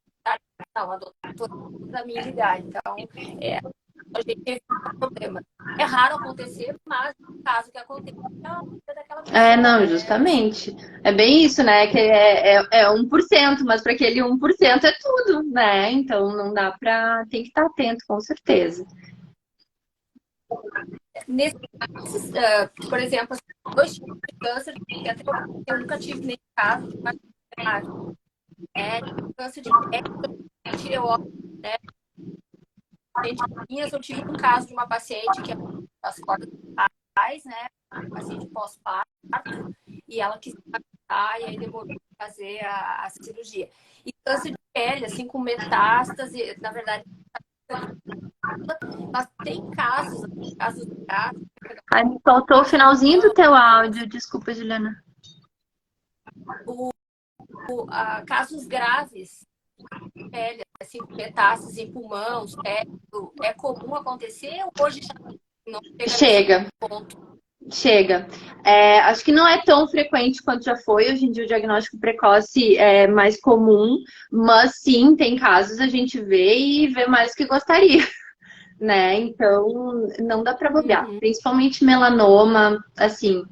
não, a doutora me ligar. Então, a gente teve um problema. É raro acontecer, mas no caso que acontece, é daquela pessoa. Não, justamente. É bem isso, né? Que é 1%, mas para aquele 1% é tudo, né? Então não dá para. Tem que estar atento, com certeza. Por exemplo, 2 tipos de câncer, que até eu nunca tive nesse caso, mas câncer de tireoide, né? Eu tive um caso de uma paciente que é das cordas vocais, né? Paciente pós-parto, e ela quis tratar, e aí demorou para fazer a cirurgia. E câncer de pele, assim, com metástase, na verdade, mas tem casos graves. Ai, me faltou o finalzinho do teu áudio, desculpa, Juliana. Casos graves de pele, assim, metástase em pulmão, cérebro, é comum acontecer ou hoje já não chega nesse ponto? Chega. Acho que não é tão frequente quanto já foi. Hoje em dia o diagnóstico precoce é mais comum, mas sim, tem casos a gente vê e vê mais do que gostaria, né? Então, não dá para bobear. Principalmente melanoma, assim,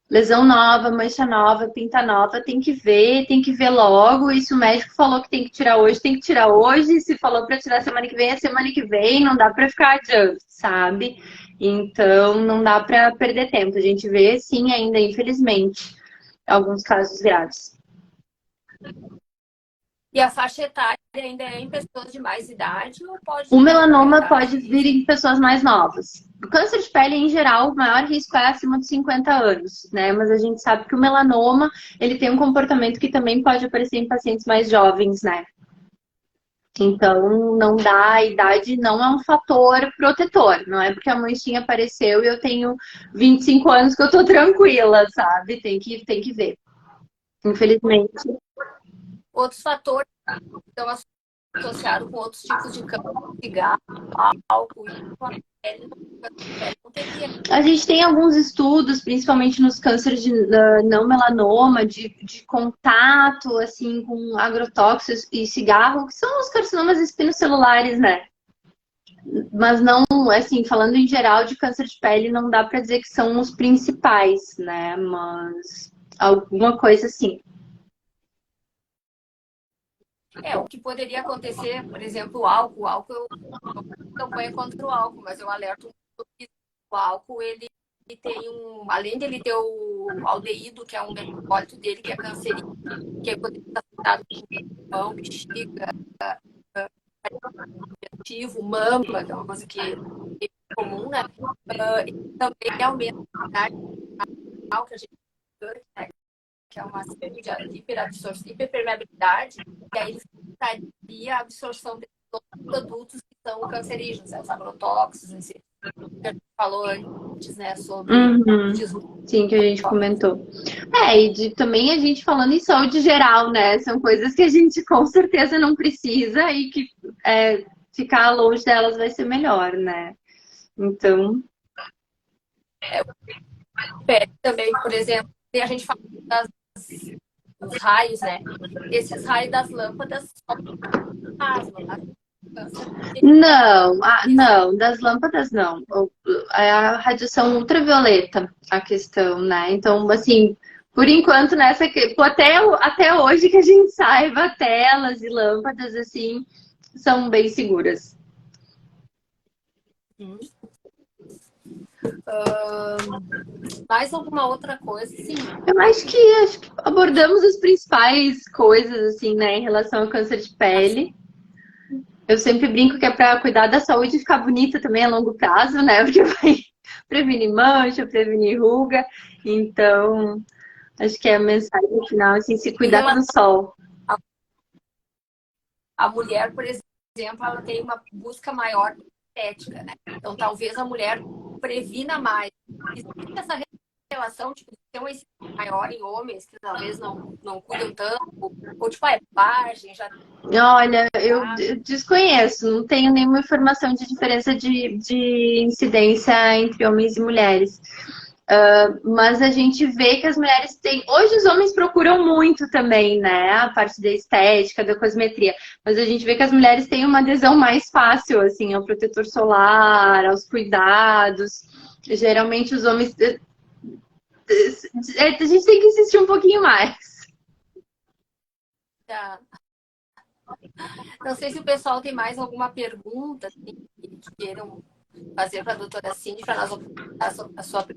lesão nova, mancha nova, pinta nova, tem que ver logo. E se o médico falou que tem que tirar hoje, tem que tirar hoje. Se falou para tirar semana que vem, é semana que vem. Não dá para ficar adiante, sabe? Então, não dá para perder tempo. A gente vê, sim, ainda, infelizmente, alguns casos graves. E a faixa etária ainda é em pessoas de mais idade ou pode... O melanoma pode vir em pessoas mais novas. O câncer de pele, em geral, o maior risco é acima de 50 anos, né? Mas a gente sabe que o melanoma, ele tem um comportamento que também pode aparecer em pacientes mais jovens, né? Então, não dá, a idade não é um fator protetor. Não é porque a manchinha apareceu e eu tenho 25 anos que eu tô tranquila, sabe? Tem que ver. Infelizmente. Outros fatores estão associados com outros tipos de câncer, cigarro, álcool, a gente tem alguns estudos, principalmente nos cânceres de não melanoma, de contato, assim, com agrotóxicos e cigarro, que são os carcinomas espinocelulares, né? Mas não, assim, falando em geral de câncer de pele, não dá para dizer que são os principais, né? Mas alguma coisa assim. O que poderia acontecer, por exemplo, o álcool. O álcool, eu campanha contra o álcool, mas eu alerto que o álcool, ele tem além dele ter o aldeído, que é um metabólito dele, que é cancerígeno, que é poderia estar afetado com pulmão, bexiga, ativo, mama, que é uma coisa que é comum, né? Também aumenta a que a gente que é uma série de hiperpermeabilidade, e aí ele facilitaria a absorção de todos os produtos que são cancerígenos, os agrotóxicos, que a gente falou antes, né, sobre... Sim, que a gente comentou. Também a gente falando em saúde geral, né, são coisas que a gente com certeza não precisa e que ficar longe delas vai ser melhor, né, então... Também, por exemplo, a gente fala dos raios, né? Esses raios das lâmpadas não, das lâmpadas não. É a radiação ultravioleta a questão, né? Então, assim, Por enquanto, até hoje que a gente saiba, telas e lâmpadas, assim, são bem seguras. Mais alguma outra coisa? Sim. Eu acho que abordamos as principais coisas, assim, né, em relação ao câncer de pele. Eu sempre brinco que é para cuidar da saúde e ficar bonita também a longo prazo, né? Porque vai prevenir mancha, prevenir ruga. Então, acho que é a mensagem final, assim, se Em cuidar do relação sol. à mulher, por exemplo, ela tem uma busca maior de estética, né? Então, talvez a mulher previna mais. Existe essa relação, tipo, tem um esse maior em homens que talvez não cuidam tanto, ou tipo, é bobagem, já. Olha, eu desconheço, não tenho nenhuma informação de diferença de incidência entre homens e mulheres. Mas a gente vê que as mulheres têm. Hoje os homens procuram muito também, né? A parte da estética, da cosmetria. Mas a gente vê que as mulheres têm uma adesão mais fácil, assim, ao protetor solar, aos cuidados. Geralmente os homens. A gente tem que insistir um pouquinho mais. Tá. Não sei se o pessoal tem mais alguma pergunta assim, que queiram fazer para a doutora Cindy, para nós a sua.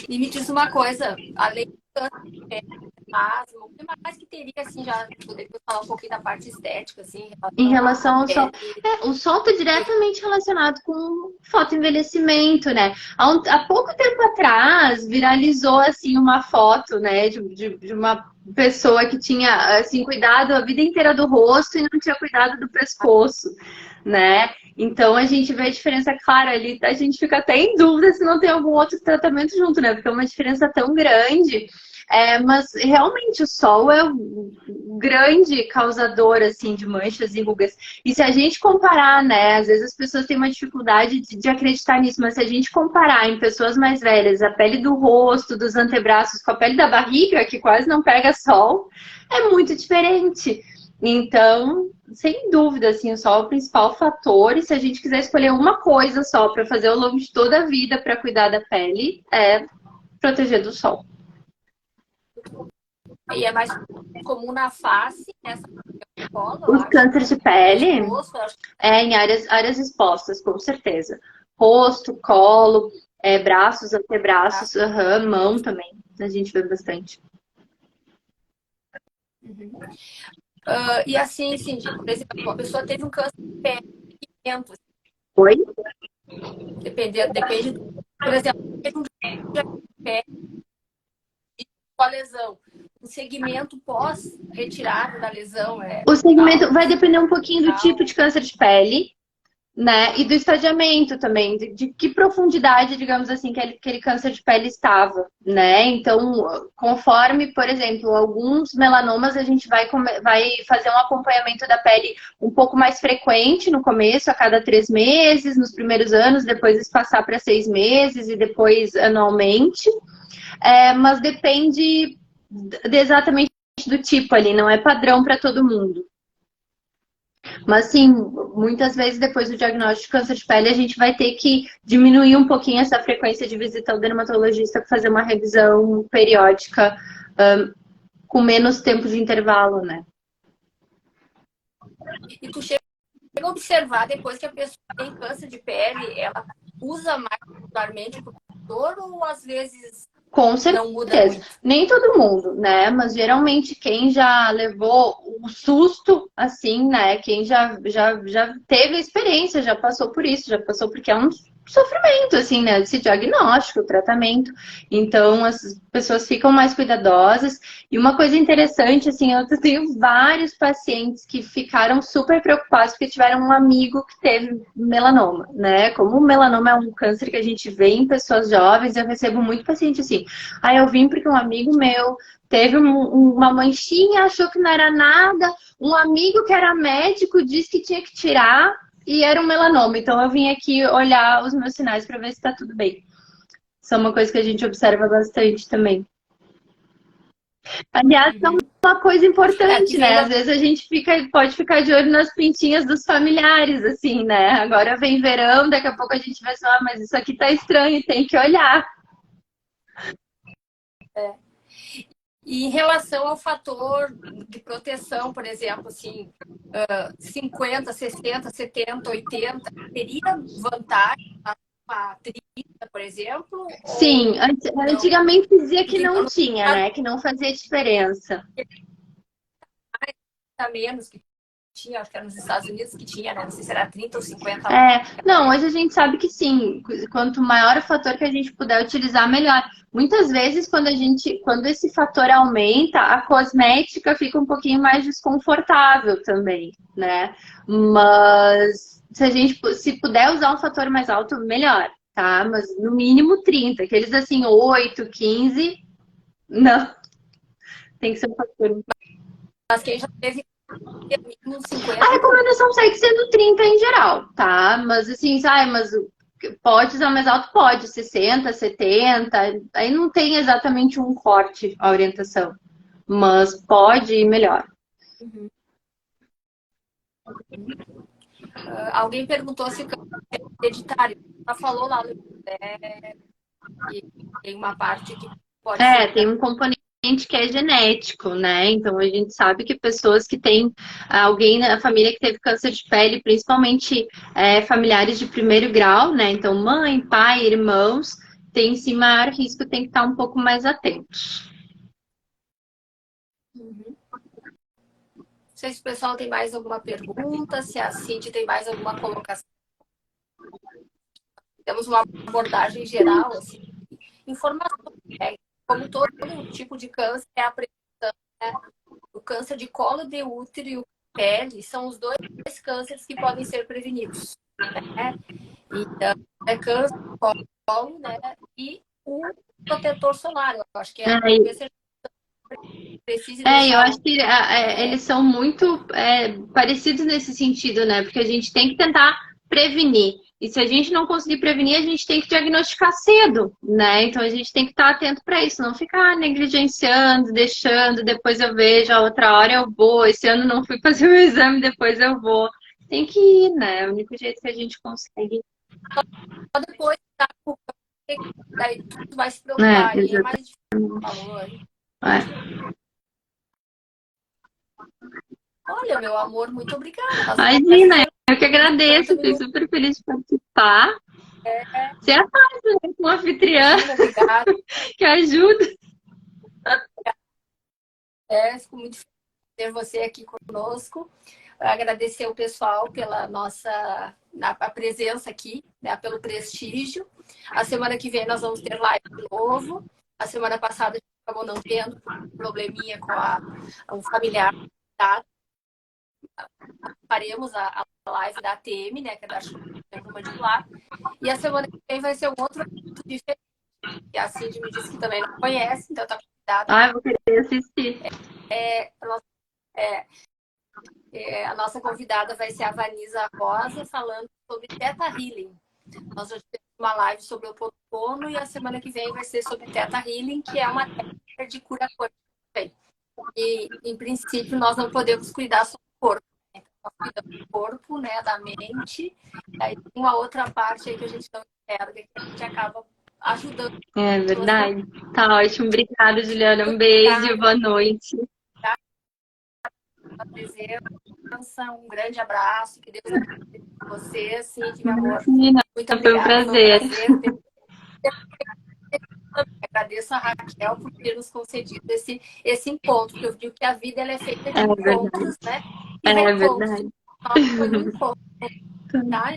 E me diz uma coisa, além do câncer de pele, asma, o que mais que teria, assim, já poderia falar um pouquinho da parte estética, assim, Em em relação relação à ao sol. pele? O sol está diretamente relacionado com fotoenvelhecimento, né? Há pouco tempo atrás, viralizou, assim, uma foto, né, de uma pessoa que tinha, assim, cuidado a vida inteira do rosto e não tinha cuidado do pescoço, né? Então, a gente vê a diferença clara ali. A gente fica até em dúvida se não tem algum outro tratamento junto, né? Porque é uma diferença tão grande. Mas realmente o sol é um grande causador assim de manchas e rugas. E se a gente comparar, né, às vezes as pessoas têm uma dificuldade de acreditar nisso, mas se a gente comparar em pessoas mais velhas a pele do rosto, dos antebraços com a pele da barriga, que quase não pega sol, é muito diferente. Então, sem dúvida, assim, o sol é o principal fator. E se a gente quiser escolher uma coisa só para fazer ao longo de toda a vida para cuidar da pele, é proteger do sol. E é mais comum na face, nessa colo, Os cânceres de pele rosto, em áreas expostas, com certeza. Rosto, colo, braços, antebraços, mão também. A gente vê bastante. E assim, Cindy, por exemplo, a pessoa teve um câncer de pele, Oi? depende, por exemplo, teve um diagnóstico de pele com a lesão. O segmento pós-retirada da lesão O segmento vai depender um pouquinho do tipo de câncer de pele, né? E do estadiamento também, de que profundidade, digamos assim, que aquele câncer de pele estava, né? Então, conforme, por exemplo, alguns melanomas, a gente vai fazer um acompanhamento da pele um pouco mais frequente no começo, a cada 3 meses, nos primeiros anos, depois passar para 6 meses e depois anualmente. Mas depende exatamente do tipo ali, não é padrão para todo mundo. Mas sim, muitas vezes depois do diagnóstico de câncer de pele, a gente vai ter que diminuir um pouquinho essa frequência de visita ao dermatologista para fazer uma revisão periódica com menos tempo de intervalo, né? E tu chega a observar depois que a pessoa tem câncer de pele, ela usa mais regularmente o protetor ou às vezes com certeza. Não muda muito. Nem todo mundo, né? Mas geralmente quem já levou o susto, assim, né? Quem já teve a experiência, já passou por isso, já passou porque é um sofrimento, assim, né? Esse diagnóstico, o tratamento. Então, as pessoas ficam mais cuidadosas. E uma coisa interessante, assim, eu tenho vários pacientes que ficaram super preocupados porque tiveram um amigo que teve melanoma, né? Como o melanoma é um câncer que a gente vê em pessoas jovens, eu recebo muito paciente assim. Eu vim porque um amigo meu teve uma manchinha, achou que não era nada, um amigo que era médico disse que tinha que tirar e era um melanoma. Então eu vim aqui olhar os meus sinais para ver se está tudo bem. Isso é uma coisa que a gente observa bastante também. Aliás, é uma coisa importante, né? Às vezes a gente pode ficar de olho nas pintinhas dos familiares, assim, né? Agora vem verão, daqui a pouco a gente vai falar, mas isso aqui tá estranho, tem que olhar. E em relação ao fator de proteção, por exemplo, assim, 50, 60, 70, 80, teria vantagem a 30, por exemplo? Sim, Ou não? antigamente dizia que Porque não no tinha, caso, né? Que não fazia diferença. a menos que tinha, acho que era nos Estados Unidos que tinha, né? Não sei se era 30 ou 50. Não, hoje a gente sabe que sim. Quanto maior o fator que a gente puder utilizar, melhor. Muitas vezes, quando esse fator aumenta, a cosmética fica um pouquinho mais desconfortável também, né? Mas se a gente se puder usar um fator mais alto, melhor, tá? Mas no mínimo 30, aqueles assim, 8, 15, não, tem que ser um fator. Mas quem já teve mínimo A 50, recomendação segue sendo 30 em geral, tá? Mas assim, mas pode usar mais alto? Pode, 60, 70. Aí não tem exatamente um corte a orientação. Mas pode ir melhor. alguém perguntou se o câncer é hereditário. Ela falou lá no que tem uma parte que pode ser. Tem um componente que é genético, né? Então a gente sabe que pessoas que têm alguém na família que teve câncer de pele, principalmente familiares de primeiro grau, né? Então mãe, pai, irmãos, tem sim maior risco, tem que estar um pouco mais atentos. Uhum. Não sei se o pessoal tem mais alguma pergunta, se a Cindy tem mais alguma colocação. Temos uma abordagem geral, assim, informação, né? Como todo tipo de câncer é a prevenção, né? O câncer de colo de útero e o pele são os dois cânceres que podem ser prevenidos, né? Então, é câncer de colo, né? E o protetor solar, eu acho que é, talvez seja preciso Eu deixar acho que eles são muito parecidos nesse sentido, né? Porque a gente tem que tentar prevenir. E se a gente não conseguir prevenir, a gente tem que diagnosticar cedo, né? Então a gente tem que estar atento para isso, não ficar negligenciando, deixando, depois eu vejo, a outra hora eu vou, esse ano não fui fazer o exame, depois eu vou. Tem que ir, né? É o único jeito que a gente consegue. só depois, tá? Daí tu vai se preocupar. E é Exatamente. mais difícil, falou. Olha, meu amor, muito obrigada. Nós Imagina, conversamos eu que uns 50 agradeço, fiquei minutos. super feliz de participar. Você é fácil, né? Com anfitriã Imagina, obrigada. que ajuda. Fico muito feliz de ter você aqui conosco. Agradecer o pessoal pela a presença aqui, né, pelo prestígio. A semana que vem nós vamos ter live de novo. A semana passada a gente acabou não tendo probleminha com um familiar. Tá? Faremos a live da ATM, né, que é da mandibular. E a semana que vem vai ser um outro assunto diferente. Que a Cindy me disse que também não conhece, então está convidada. Eu vou querer assistir. A nossa convidada vai ser a Vanisa Rosa, falando sobre Theta Healing. Nós já tivemos uma live sobre o Ho'oponopono e a semana que vem vai ser sobre Theta Healing, que é uma técnica de cura quântica. E, em princípio, nós não podemos cuidar só do corpo. Né? Nós cuidamos do corpo, né, da mente. E aí tem uma outra parte aí que a gente não enxerga, que a gente acaba ajudando. É verdade. Tá ótimo. Obrigada, Juliana. Um beijo. Boa noite. A presença, um grande abraço, que Deus abençoe você, Cindy, meu amor. Imagina, Muito foi um obrigada, prazer. foi um prazer. Agradeço a Raquel por ter nos concedido esse encontro, porque eu digo que a vida ela é feita de encontros, né? E reencontros. Verdade. Foi um encontro. Tá?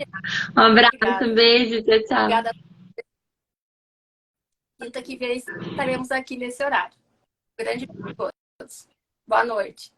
Um abraço, Obrigada. um beijo. Tchau, tchau. Obrigada. Quinta que vem estaremos aqui nesse horário. Grande beijo a todos. Boa noite.